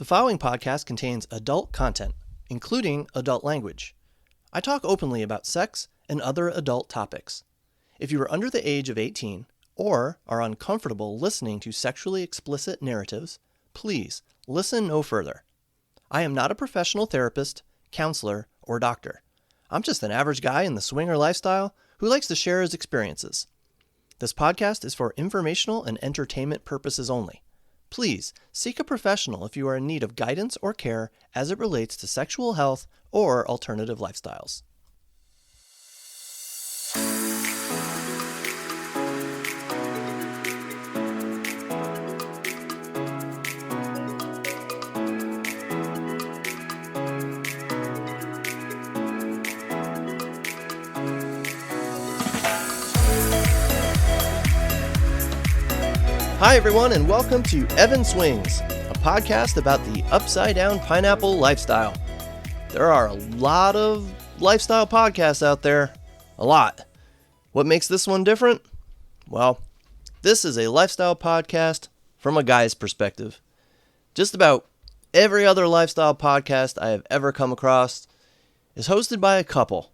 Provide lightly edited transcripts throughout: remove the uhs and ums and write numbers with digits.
The following podcast contains adult content, including adult language. I talk openly about sex and other adult topics. If you are under the age of 18 or are uncomfortable listening to sexually explicit narratives, please listen no further. I am not a professional therapist, counselor, or doctor. I'm just an average guy in the swinger lifestyle who likes to share his experiences. This podcast is for informational and entertainment purposes only. Please seek a professional if you are in need of guidance or care as it relates to sexual health or alternative lifestyles. Hi, everyone, and welcome to Evan Swings, a podcast about the upside-down pineapple lifestyle. There are a lot of lifestyle podcasts out there. A lot. What makes this one different? Well, this is a lifestyle podcast from a guy's perspective. Just about every other lifestyle podcast I have ever come across is hosted by a couple,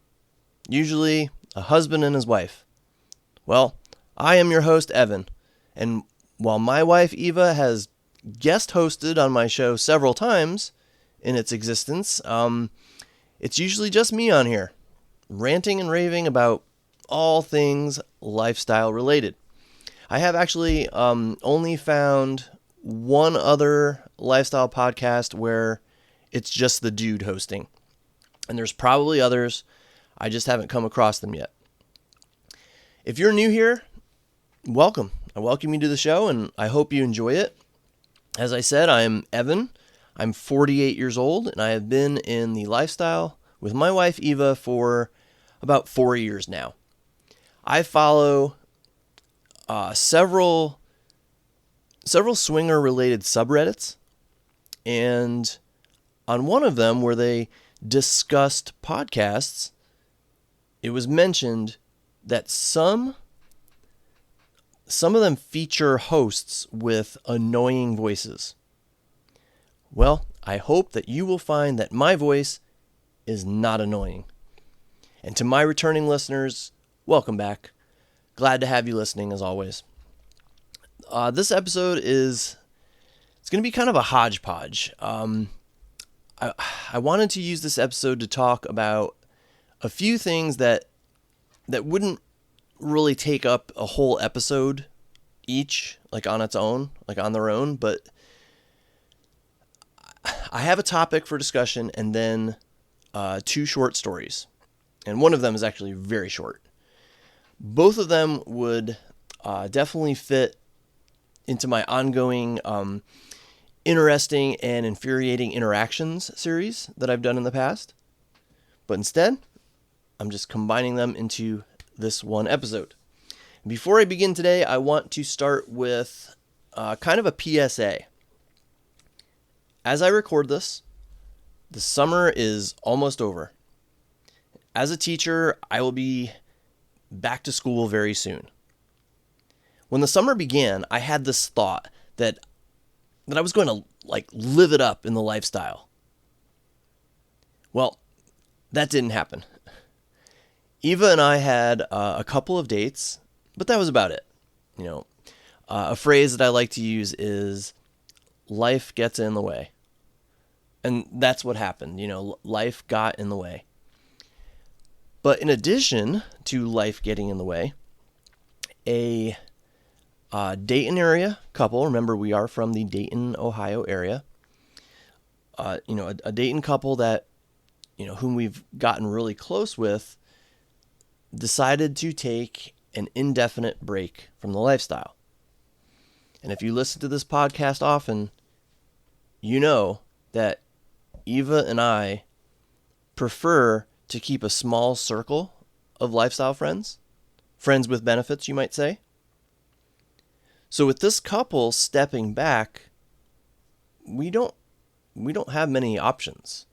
usually a husband and his wife. Well, I am your host, Evan, and while my wife, Eva, has guest hosted on my show several times in its existence, it's usually just me on here, ranting and raving about all things lifestyle related. I have actually only found one other lifestyle podcast where it's just the dude hosting. And there's probably others. I just haven't come across them yet. If you're new here, welcome. I welcome you to the show, and I hope you enjoy it. As I said, I am Evan. I'm 48 years old, and I have been in the lifestyle with my wife, Eva, for about 4 years now. I follow several swinger-related subreddits, and on one of them where they discussed podcasts, it was mentioned that some of them feature hosts with annoying voices. Well, I hope that you will find that my voice is not annoying. And to my returning listeners, welcome back. Glad to have you listening as always. This episode it's going to be kind of a hodgepodge. I wanted to use this episode to talk about a few things that wouldn't really take up a whole episode each, like on their own, but I have a topic for discussion and then two short stories, and one of them is actually very short. Both of them would definitely fit into my ongoing interesting and infuriating interactions series that I've done in the past, but instead I'm just combining them into this one episode. Before I begin today, I want to start with kind of a PSA. As I record this, the summer is almost over. As a teacher, I will be back to school very soon. When the summer began, I had this thought that I was going to live it up in the lifestyle. Well, that didn't happen. Eva and I had a couple of dates, but that was about it. A phrase that I like to use is life gets in the way. And that's what happened. Life got in the way. But in addition to life getting in the way, a Dayton area couple, remember we are from the Dayton, Ohio area, a Dayton couple that, whom we've gotten really close with, decided to take an indefinite break from the lifestyle. And if you listen to this podcast often, you know that Eva and I prefer to keep a small circle of lifestyle friends with benefits, you might say. So with this couple stepping back, we don't have many options.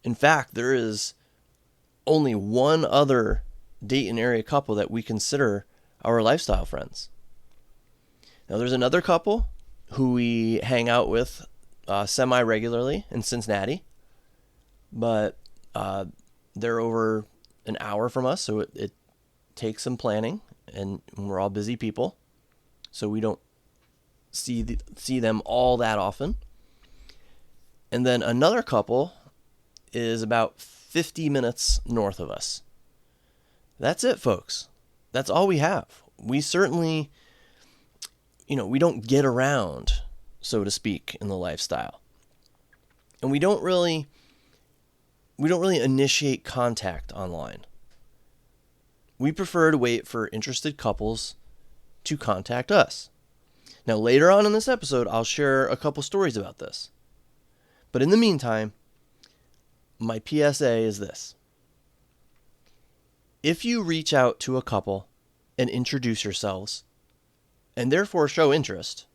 In fact, there is only one other Dayton area couple that we consider our lifestyle friends. Now, there's another couple who we hang out with semi-regularly in Cincinnati, but they're over an hour from us, so it takes some planning, and we're all busy people, so we don't see them all that often. And then another couple is about 50 minutes north of us. That's it, folks. That's all we have. We certainly, we don't get around, so to speak, in the lifestyle. And we don't really initiate contact online. We prefer to wait for interested couples to contact us. Now, later on in this episode, I'll share a couple stories about this. But in the meantime, my PSA is this. If you reach out to a couple and introduce yourselves, and therefore show interest,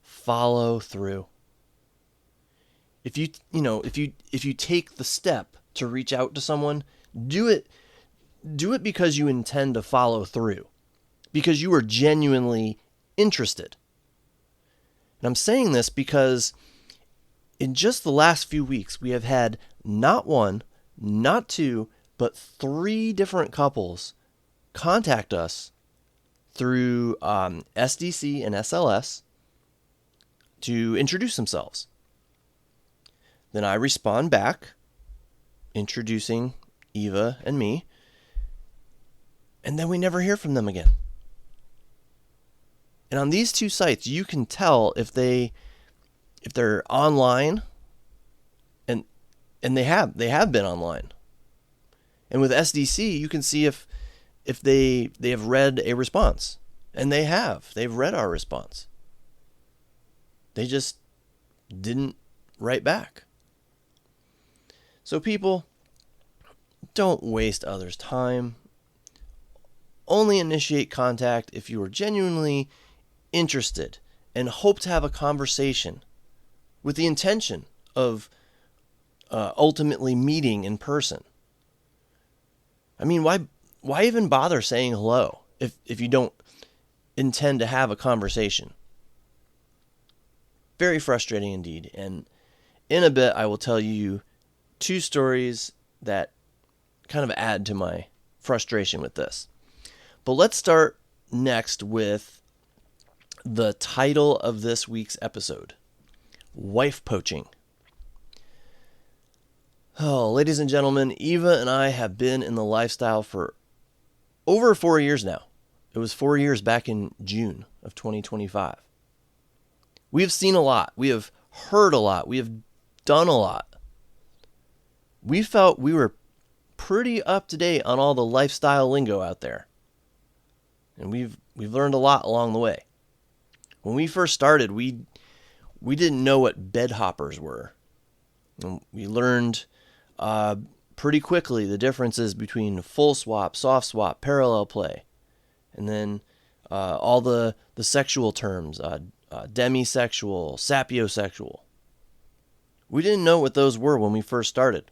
follow through. If you take the step to reach out to someone, do it because you intend to follow through, because you are genuinely interested. And I'm saying this because in just the last few weeks, we have had not one, not two, but 3 different couples contact us through SDC and SLS to introduce themselves. Then I respond back, introducing Eva and me, and then we never hear from them again. And on these 2 sites, you can tell if they're online, and they have been online. And with SDC, you can see if they have read a response, and they've read our response. They just didn't write back. So people, don't waste others' time. Only initiate contact if you are genuinely interested and hope to have a conversation with the intention of ultimately meeting in person. I mean, why even bother saying hello if you don't intend to have a conversation? Very frustrating indeed. And in a bit, I will tell you 2 stories that kind of add to my frustration with this. But let's start next with the title of this week's episode, Wife Poaching. Oh, ladies and gentlemen, Eva and I have been in the lifestyle for over 4 years now. It was 4 years back in June of 2025. We have seen a lot. We have heard a lot. We have done a lot. We felt we were pretty up to date on all the lifestyle lingo out there. And we've learned a lot along the way. When we first started, we didn't know what bed hoppers were. And we learned pretty quickly the differences between full swap, soft swap, parallel play, and then all the sexual terms, demisexual, sapiosexual. We didn't know what those were when we first started.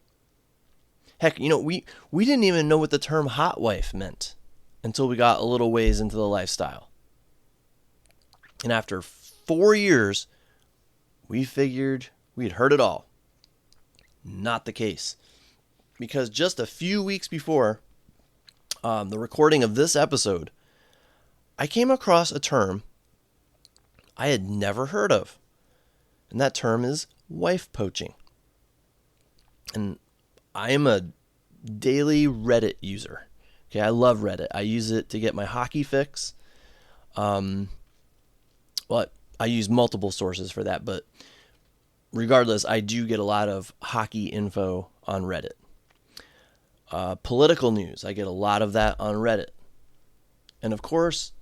Heck, we didn't even know what the term hot wife meant until we got a little ways into the lifestyle. And after 4 years, we figured we'd heard it all. Not the case. Because just a few weeks before the recording of this episode, I came across a term I had never heard of. And that term is wife poaching. And I am a daily Reddit user. Okay, I love Reddit. I use it to get my hockey fix. Well, I use multiple sources for that, but regardless, I do get a lot of hockey info on Reddit. Political news, I get a lot of that on Reddit. And of course,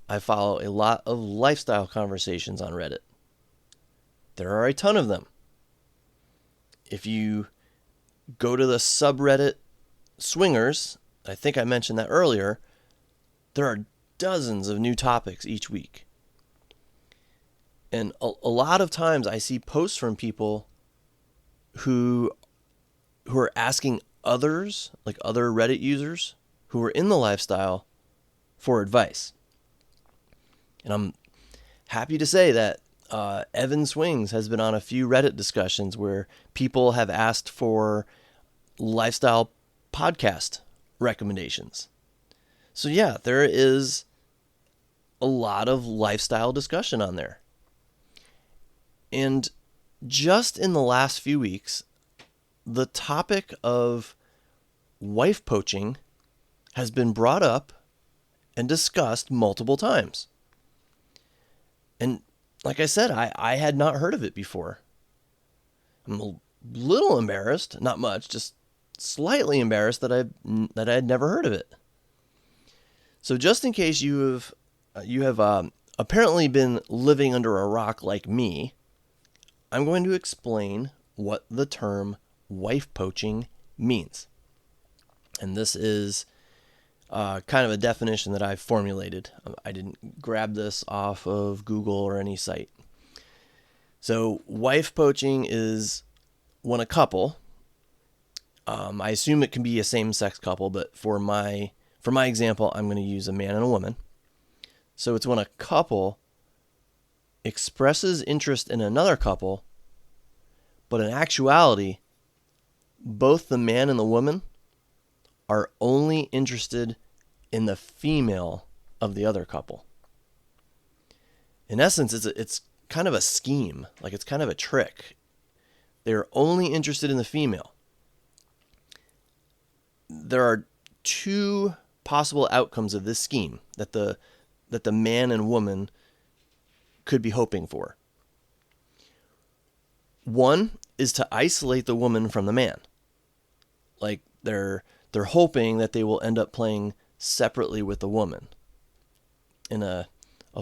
I follow a lot of lifestyle conversations on Reddit. There are a ton of them. If you go to the subreddit Swingers, I think I mentioned that earlier, there are dozens of new topics each week. And a lot of times I see posts from people who are asking others, like other Reddit users who are in the lifestyle, for advice. And I'm happy to say that Evan Swings has been on a few Reddit discussions where people have asked for lifestyle podcast recommendations. So yeah, there is a lot of lifestyle discussion on there. And just in the last few weeks, the topic of wife poaching has been brought up and discussed multiple times. And like I said, I had not heard of it before. I'm a little embarrassed, not much, just slightly embarrassed that I had never heard of it. So just in case you have apparently been living under a rock like me, I'm going to explain what the term wife poaching means. And this is kind of a definition that I've formulated. I didn't grab this off of Google or any site. So wife poaching is when a couple, I assume it can be a same-sex couple, but for my example, I'm going to use a man and a woman. So it's when a couple expresses interest in another couple, but in actuality, both the man and the woman are only interested in the female of the other couple. In essence, it's kind of a scheme, like it's kind of a trick. They're only interested in the female. There are two possible outcomes of this scheme that the man and woman could be hoping for. One is to isolate the woman from the man. Like they're hoping that they will end up playing separately with the woman in a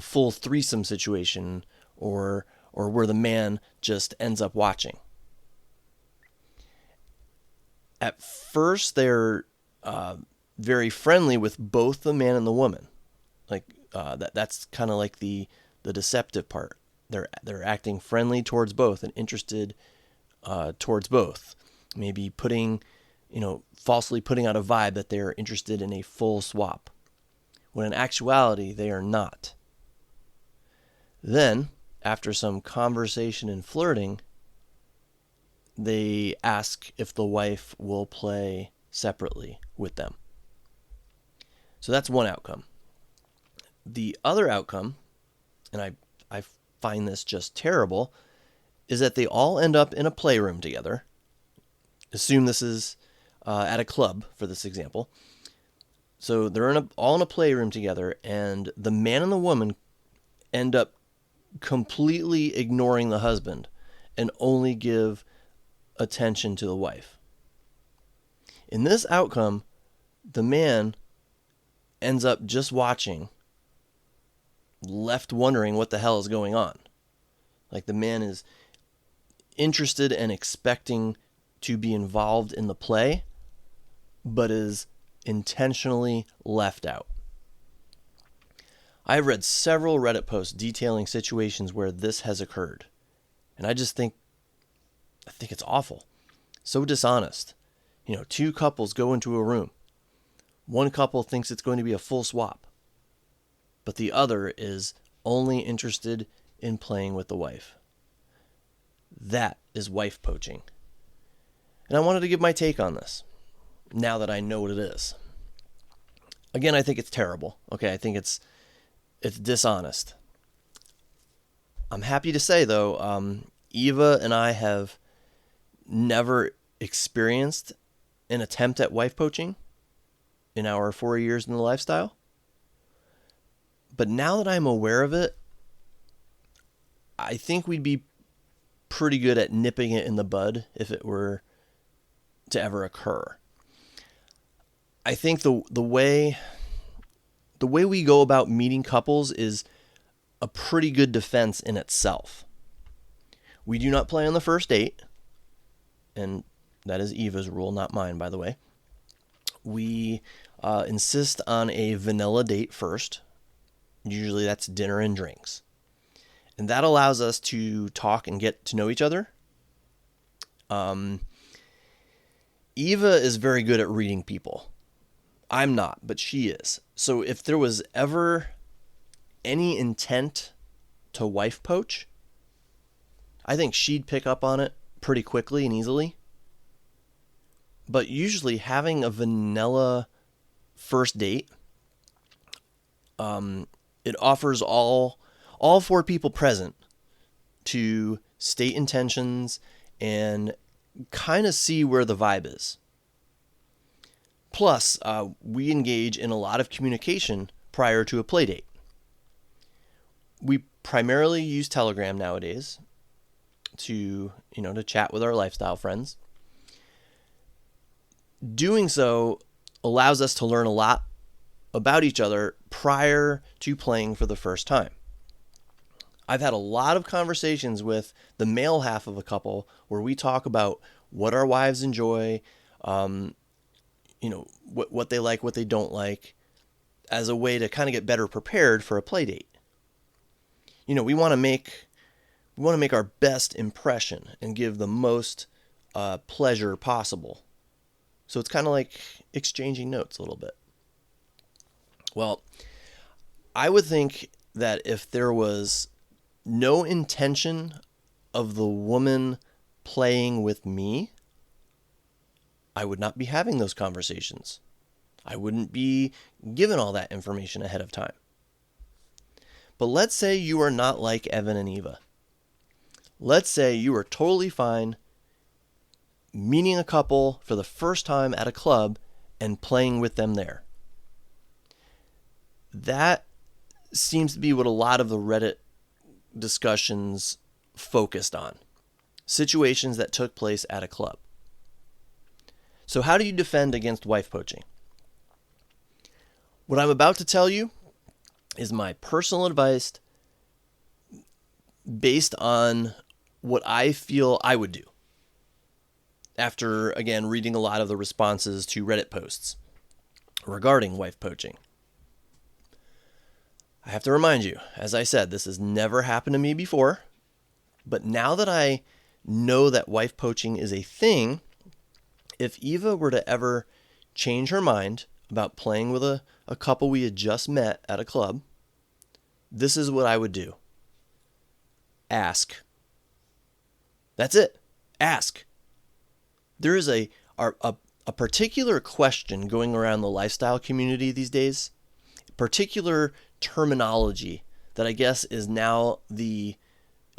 full threesome situation or where the man just ends up watching. At first, they're very friendly with both the man and the woman. Like that's kind of like the deceptive part. They're acting friendly towards both and interested towards both. Maybe falsely putting out a vibe that they're interested in a full swap, when in actuality they are not. Then, after some conversation and flirting, they ask if the wife will play separately with them. So that's one outcome. The other outcome, and I find this just terrible, is that they all end up in a playroom together. Assume this is at a club for this example. So they're all in a playroom together, and the man and the woman end up completely ignoring the husband and only give attention to the wife. In this outcome, the man ends up just watching, left wondering what the hell is going on. Like the man is interested and expecting to be involved in the play, but is intentionally left out. I've read several Reddit posts detailing situations where this has occurred, and I think it's awful. So dishonest. Two couples go into a room. One couple thinks it's going to be a full swap, but the other is only interested in playing with the wife. That is wife poaching. And I wanted to give my take on this, now that I know what it is. Again, I think it's terrible. Okay, I think it's dishonest. I'm happy to say, though, Eva and I have never experienced an attempt at wife poaching in our 4 years in the lifestyle. But now that I'm aware of it, I think we'd be pretty good at nipping it in the bud if it were to ever occur. I think the way we go about meeting couples is a pretty good defense in itself. We do not play on the first date, and that is Eva's rule, not mine, by the way. We insist on a vanilla date first. Usually that's dinner and drinks. And that allows us to talk and get to know each other. Eva is very good at reading people. I'm not, but she is. So if there was ever any intent to wife poach, I think she'd pick up on it pretty quickly and easily. But usually having a vanilla first date, it offers all four people present to state intentions and kind of see where the vibe is. Plus, we engage in a lot of communication prior to a play date. We primarily use Telegram nowadays to chat with our lifestyle friends. Doing so allows us to learn a lot about each other prior to playing for the first time. I've had a lot of conversations with the male half of a couple where we talk about what our wives enjoy, what they like, what they don't like, as a way to kind of get better prepared for a play date. We want to make our best impression and give the most pleasure possible. So it's kind of like exchanging notes a little bit. Well, I would think that if there was no intention of the woman playing with me, I would not be having those conversations. I wouldn't be given all that information ahead of time. But let's say you are not like Evan and Eva. Let's say you are totally fine meeting a couple for the first time at a club and playing with them there. That seems to be what a lot of the Reddit discussions focused on. Situations that took place at a club. So how do you defend against wife poaching? What I'm about to tell you is my personal advice based on what I feel I would do after, again, reading a lot of the responses to Reddit posts regarding wife poaching. I have to remind you, as I said, this has never happened to me before, but now that I know that wife poaching is a thing, if Eva were to ever change her mind about playing with a couple we had just met at a club, this is what I would do. Ask. That's it. Ask. There is a particular question going around the lifestyle community these days, particular terminology that I guess is now the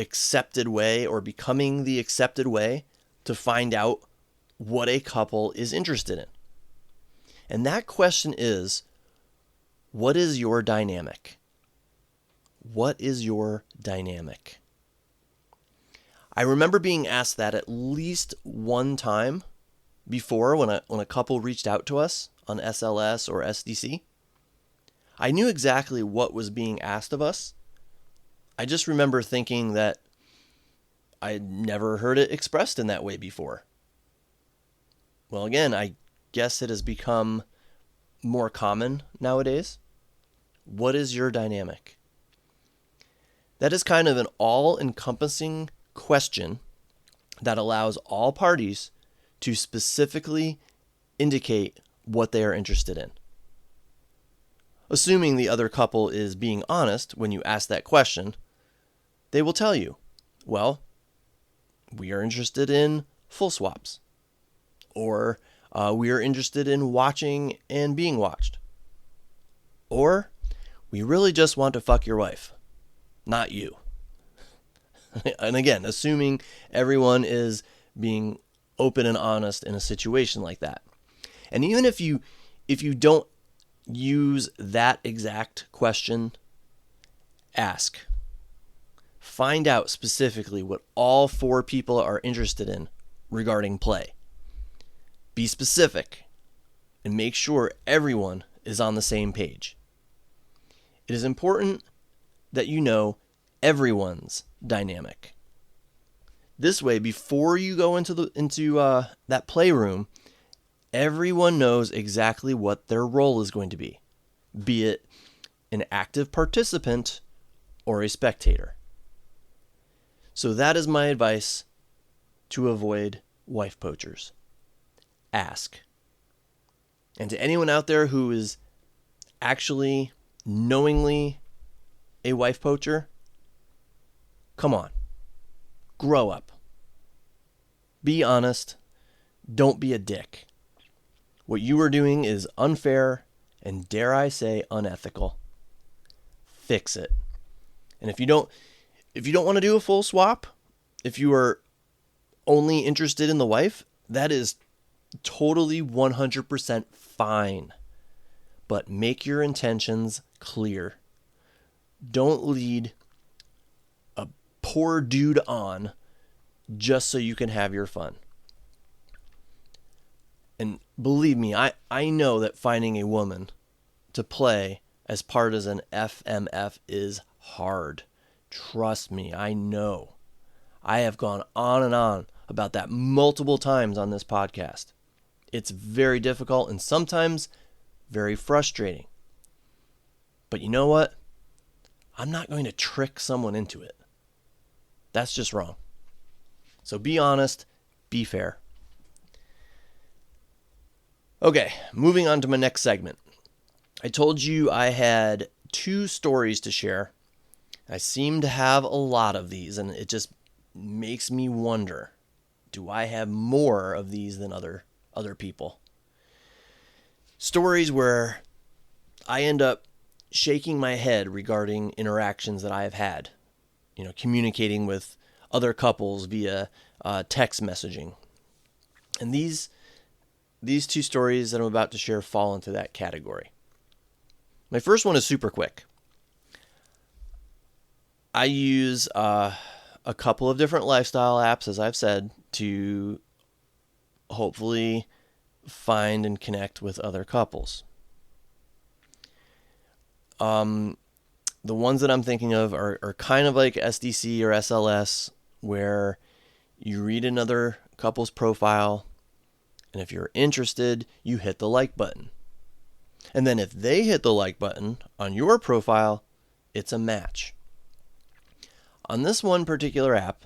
accepted way or becoming the accepted way to find out what a couple is interested in. And that question is, what is your dynamic? What is your dynamic? I remember being asked that at least one time before when a couple reached out to us on SLS or SDC. I knew exactly what was being asked of us. I just remember thinking that I had never heard it expressed in that way before. Well, again, I guess it has become more common nowadays. What is your dynamic? That is kind of an all-encompassing question that allows all parties to specifically indicate what they are interested in. Assuming the other couple is being honest when you ask that question, they will tell you, well, we are interested in full swaps. Or we are interested in watching and being watched. Or we really just want to fuck your wife, not you. And again, assuming everyone is being open and honest in a situation like that. And even if you don't use that exact question, ask. Find out specifically what all four people are interested in regarding play. Be specific and make sure everyone is on the same page. It is important that you know everyone's dynamic. This way, before you go into that playroom, everyone knows exactly what their role is going to be it an active participant or a spectator. So that is my advice to avoid wife poachers. Ask. And to anyone out there who is actually knowingly a wife poacher, come on. Grow up. Be honest. Don't be a dick. What you are doing is unfair and, dare I say, unethical. Fix it. And if you don't want to do a full swap, if you are only interested in the wife, that is totally 100% fine. But make your intentions clear. Don't lead a poor dude on just so you can have your fun. And believe me, I know that finding a woman to play as part as an FMF is hard. Trust me, I know. I have gone on and on about that multiple times on this podcast. It's very difficult and sometimes very frustrating. But you know what? I'm not going to trick someone into it. That's just wrong. So be honest, be fair. Okay, moving on to my next segment. I told you I had 2 stories to share. I seem to have a lot of these, and it just makes me wonder, do I have more of these than other people? Stories where I end up shaking my head regarding interactions that I have had, communicating with other couples via text messaging. And these 2 stories that I'm about to share fall into that category. My first one is super quick. I use a couple of different lifestyle apps, as I've said, to hopefully find and connect with other couples. The ones that I'm thinking of are kind of like SDC or SLS, where you read another couple's profile, and if you're interested, you hit the like button. And then if they hit the like button on your profile, it's a match. On this one particular app,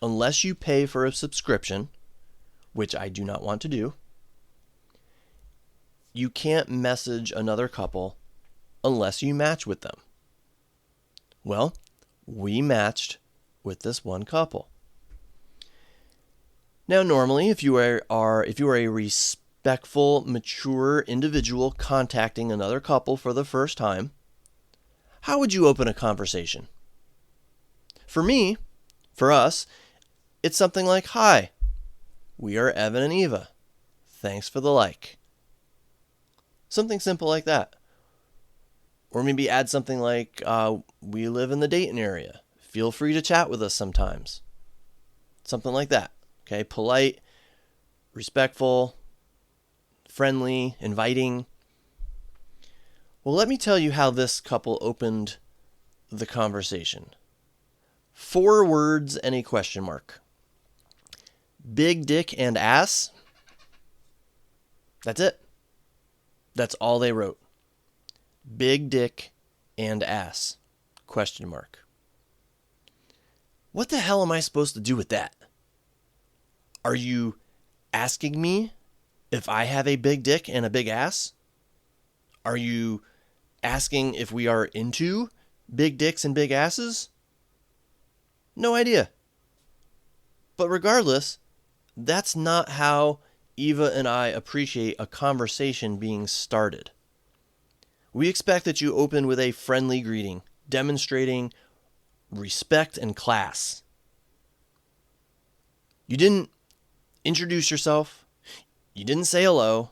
unless you pay for a subscription, which I do not want to do, you can't message another couple unless you match with them. Well, we matched with this one couple. Now, normally, if you are a respectful, mature individual contacting another couple for the first time, how would you open a conversation? For us, it's something like, "Hi, we are Evan and Eva. Thanks for the like." Something simple like that. Or maybe add something like, "We live in the Dayton area. Feel free to chat with us sometimes." Something like that. Okay, polite, respectful, friendly, inviting. Well, let me tell you how this couple opened the conversation. 4 words and a question mark. Big dick and ass. That's it. That's all they wrote. Big dick and ass. Question mark. What the hell am I supposed to do with that? Are you asking me if I have a big dick and a big ass? Are you asking if we are into big dicks and big asses? No idea. But regardless, that's not how Eva and I appreciate a conversation being started. We expect that you open with a friendly greeting, demonstrating respect and class. You didn't introduce yourself. You didn't say hello.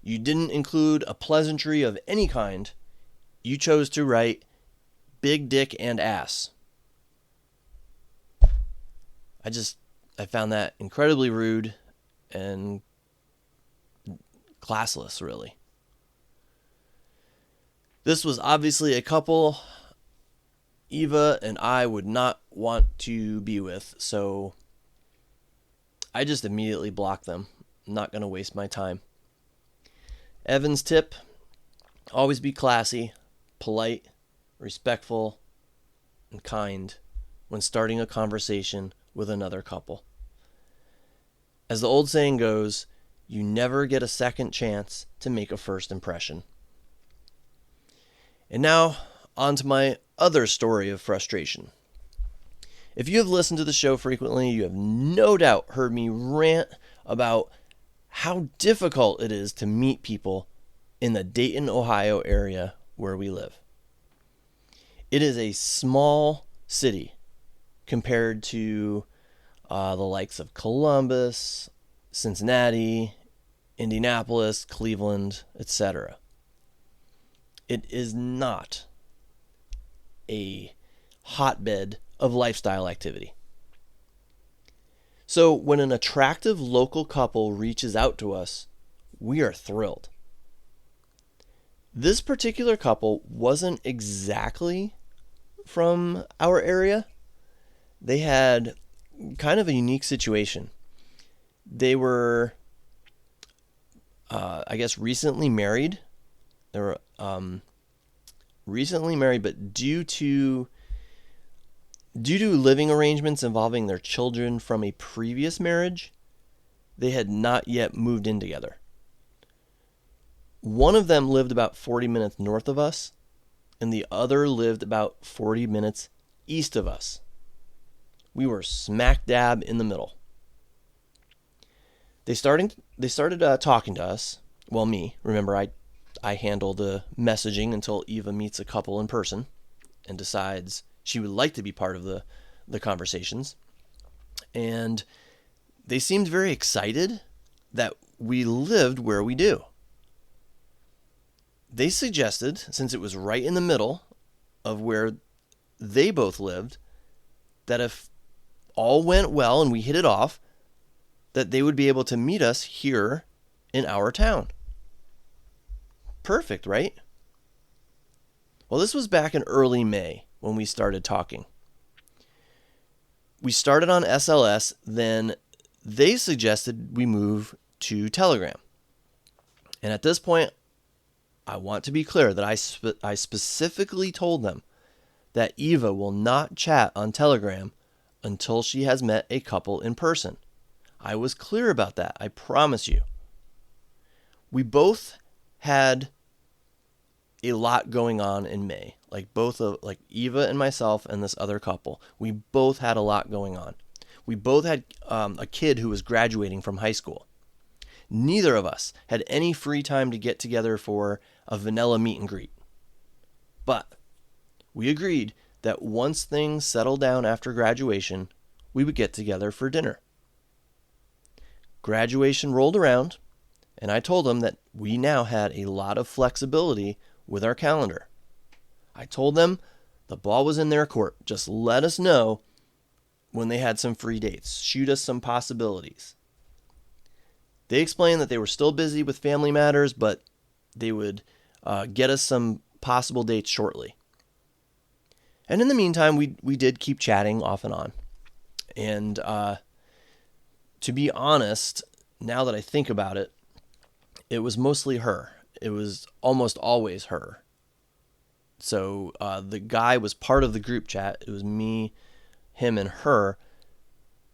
You didn't include a pleasantry of any kind. You chose to write big dick and ass. I found that incredibly rude and classless, really. This was obviously a couple Eva and I would not want to be with, so I just immediately blocked them. I'm not going to waste my time. Evan's tip: always be classy, polite, respectful, and kind when starting a conversation with another couple. As the old saying goes, you never get a second chance to make a first impression. And now, on to my other story of frustration. If you have listened to the show frequently, you have no doubt heard me rant about how difficult it is to meet people in the Dayton, Ohio area where we live. It is a small city compared to the likes of Columbus, Cincinnati, Indianapolis, Cleveland, etc. It is not a hotbed of lifestyle activity. So when an attractive local couple reaches out to us, we are thrilled. This particular couple wasn't exactly from our area. They had kind of a unique situation. They were, recently married. They were recently married, but due to living arrangements involving their children from a previous marriage, they had not yet moved in together. One of them lived about 40 minutes north of us, and the other lived about 40 minutes east of us. We were smack dab in the middle. They started talking to us. Well, me. Remember, I handle the messaging until Eva meets a couple in person and decides she would like to be part of the conversations. And they seemed very excited that we lived where we do. They suggested, since it was right in the middle of where they both lived, that if all went well and we hit it off, that they would be able to meet us here in our town. Perfect, right? Well, this was back in early May when we started talking. We started on SLS, then they suggested we move to Telegram. And at this point, I want to be clear that I specifically told them that Eva will not chat on Telegram until she has met a couple in person. I was clear about that, I promise you. We both had a lot going on in May. Like Eva and myself and this other couple, we both had a lot going on. We both had a kid who was graduating from high school. Neither of us had any free time to get together for a vanilla meet and greet. But we agreed that once things settled down after graduation, we would get together for dinner. Graduation rolled around, and I told them that we now had a lot of flexibility with our calendar. I told them the ball was in their court. Just let us know when they had some free dates. Shoot us some possibilities. They explained that they were still busy with family matters, but they would get us some possible dates shortly. And in the meantime, we did keep chatting off and on. And to be honest, now that I think about it, it was mostly her. It was almost always her. So the guy was part of the group chat. It was me, him, and her,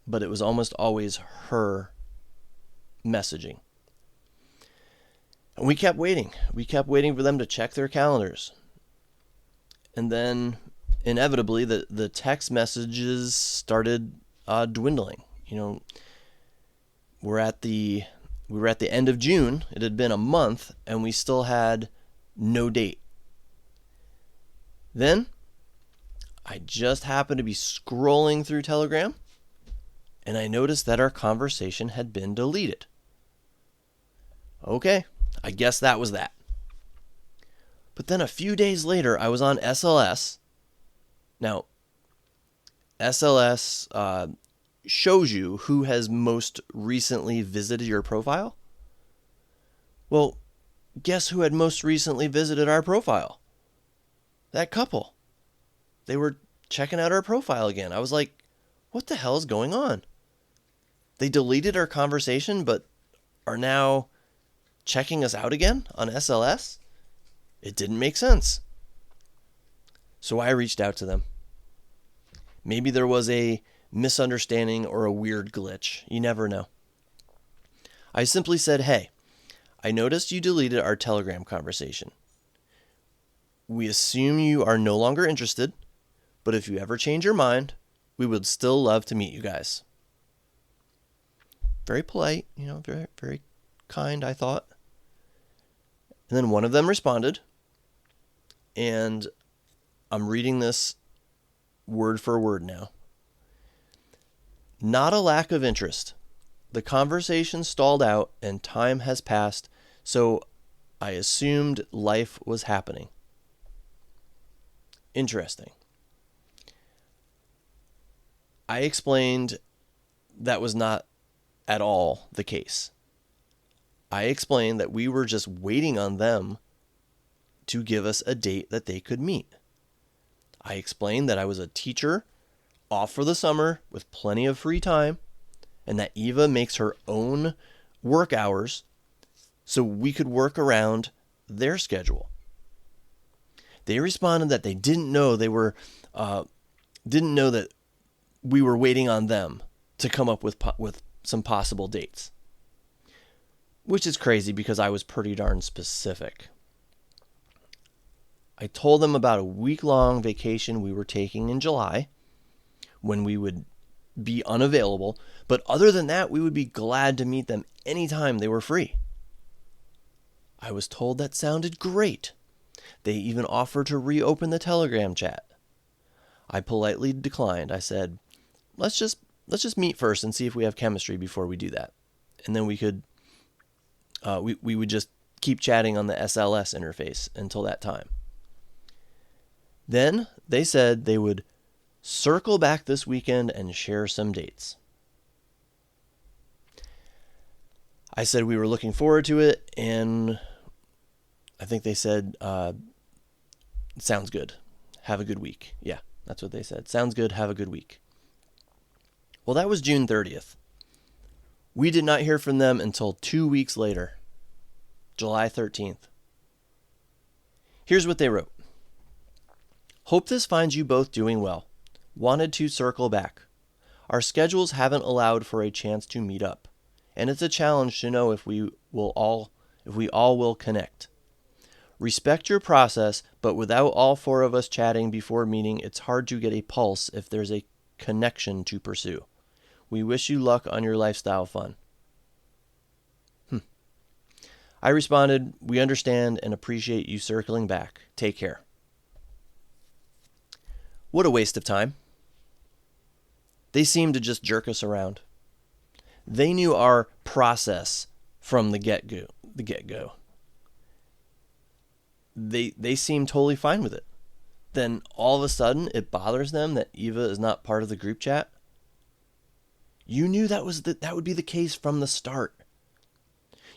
but it was almost always her messaging. And we kept waiting. We kept waiting for them to check their calendars. And then inevitably the text messages started dwindling. You know, we were at the end of June. It had been a month and we still had no date. Then I just happened to be scrolling through Telegram and I noticed that our conversation had been deleted. Okay, I guess that was that. But then a few days later, I was on SLS. Now, SLS shows you who has most recently visited your profile. Well, guess who had most recently visited our profile? That couple. They were checking out our profile again. I was like, what the hell is going on? They deleted our conversation, but are now checking us out again on SLS? It didn't make sense. So I reached out to them. Maybe there was a misunderstanding or a weird glitch. You never know. I simply said, hey, I noticed you deleted our Telegram conversation. We assume you are no longer interested, but if you ever change your mind, we would still love to meet you guys. Very polite, very, very kind, I thought. And then one of them responded, and I'm reading this word for word now. Not a lack of interest. The conversation stalled out and time has passed, so I assumed life was happening. Interesting. I explained that was not at all the case. I explained that we were just waiting on them to give us a date that they could meet. I explained that I was a teacher off for the summer with plenty of free time, and that Eva makes her own work hours so we could work around their schedule. They responded that they didn't know that we were waiting on them to come up with some possible dates, which is crazy because I was pretty darn specific. I told them about a week-long vacation we were taking in July when we would be unavailable, but other than that, we would be glad to meet them anytime they were free. I was told that sounded great. They even offered to reopen the Telegram chat. I politely declined. I said, let's just meet first and see if we have chemistry before we do that. And then we would just keep chatting on the SLS interface until that time. Then they said they would circle back this weekend and share some dates. I said we were looking forward to it, and I think they said, sounds good. Have a good week. Yeah, that's what they said. Sounds good. Have a good week. Well, that was June 30th. We did not hear from them until 2 weeks later, July 13th. Here's what they wrote. Hope this finds you both doing well. Wanted to circle back. Our schedules haven't allowed for a chance to meet up, and it's a challenge to know if we all will connect. Respect your process, but without all four of us chatting before meeting, it's hard to get a pulse if there's a connection to pursue. We wish you luck on your lifestyle fun. I responded, we understand and appreciate you circling back. Take care. What a waste of time. They seemed to just jerk us around. They knew our process from the get-go. They seemed totally fine with it. Then all of a sudden it bothers them that Eva is not part of the group chat. You knew that would be the case from the start.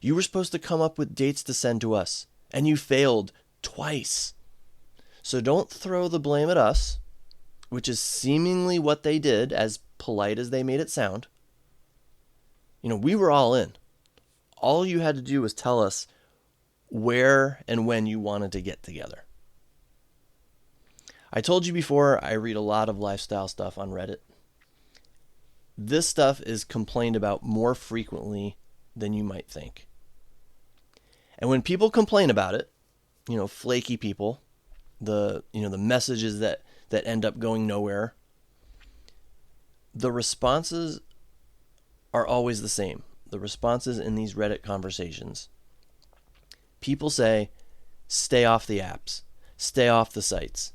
You were supposed to come up with dates to send to us, and you failed twice. So don't throw the blame at us, which is seemingly what they did, as polite as they made it sound. We were all in. All you had to do was tell us where and when you wanted to get together. I told you before, I read a lot of lifestyle stuff on Reddit. This stuff is complained about more frequently than you might think. And when people complain about it, flaky people, the messages that end up going nowhere, the responses are always the same. The responses in these Reddit conversations. People say, stay off the apps, stay off the sites,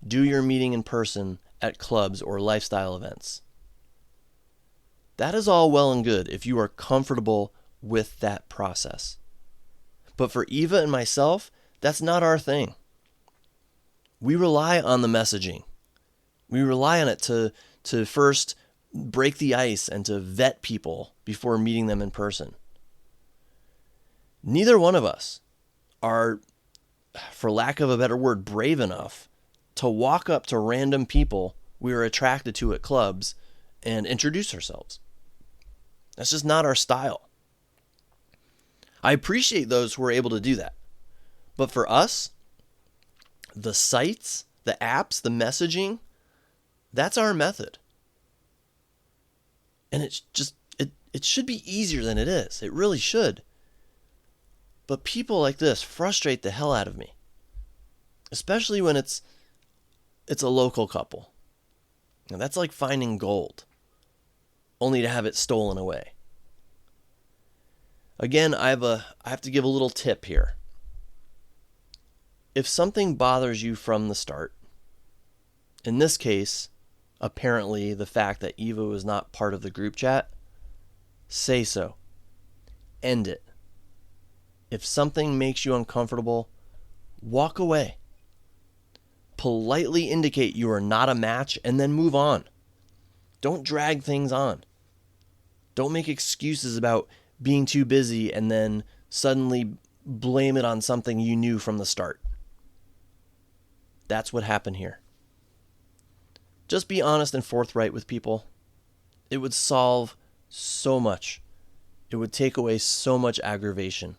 do your meeting in person at clubs or lifestyle events. That is all well and good if you are comfortable with that process. But for Eva and myself, that's not our thing. We rely on the messaging. We rely on it to first break the ice and to vet people before meeting them in person. Neither one of us are, for lack of a better word, brave enough to walk up to random people we are attracted to at clubs and introduce ourselves. That's just not our style. I appreciate those who are able to do that. But for us, the sites, the apps, the messaging, that's our method. And it should be easier than it is. It really should. But people like this frustrate the hell out of me. Especially when it's a local couple. Now, that's like finding gold, only to have it stolen away. Again, I have to give a little tip here. If something bothers you from the start, in this case, apparently the fact that Eva was not part of the group chat, say so. End it. If something makes you uncomfortable, walk away. Politely indicate you are not a match and then move on. Don't drag things on. Don't make excuses about being too busy and then suddenly blame it on something you knew from the start. That's what happened here. Just be honest and forthright with people. It would solve so much. It would take away so much aggravation.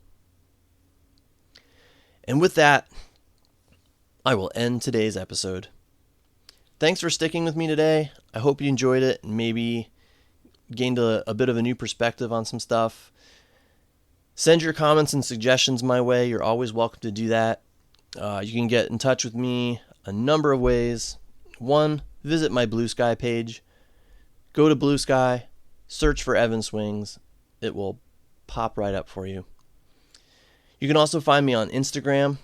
And with that, I will end today's episode. Thanks for sticking with me today. I hope you enjoyed it and maybe gained a bit of a new perspective on some stuff. Send your comments and suggestions my way. You're always welcome to do that. You can get in touch with me a number of ways. One, visit my Blue Sky page. Go to Blue Sky, search for Evan Swings. It will pop right up for you. You can also find me on Instagram.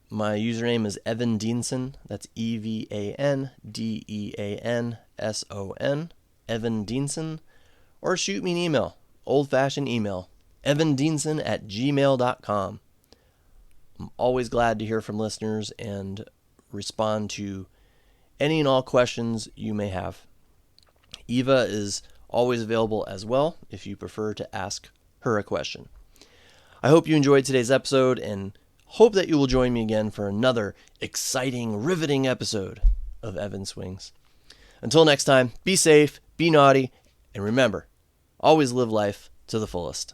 My username is Evan Dienson. That's EvanDeanson. Evan Dienson. Or shoot me an email. Old-fashioned email. evandienson@gmail.com. I'm always glad to hear from listeners and respond to any and all questions you may have. Eva is always available as well if you prefer to ask her a question. I hope you enjoyed today's episode and hope that you will join me again for another exciting, riveting episode of Evan Swings. Until next time, be safe, be naughty, and remember, always live life to the fullest.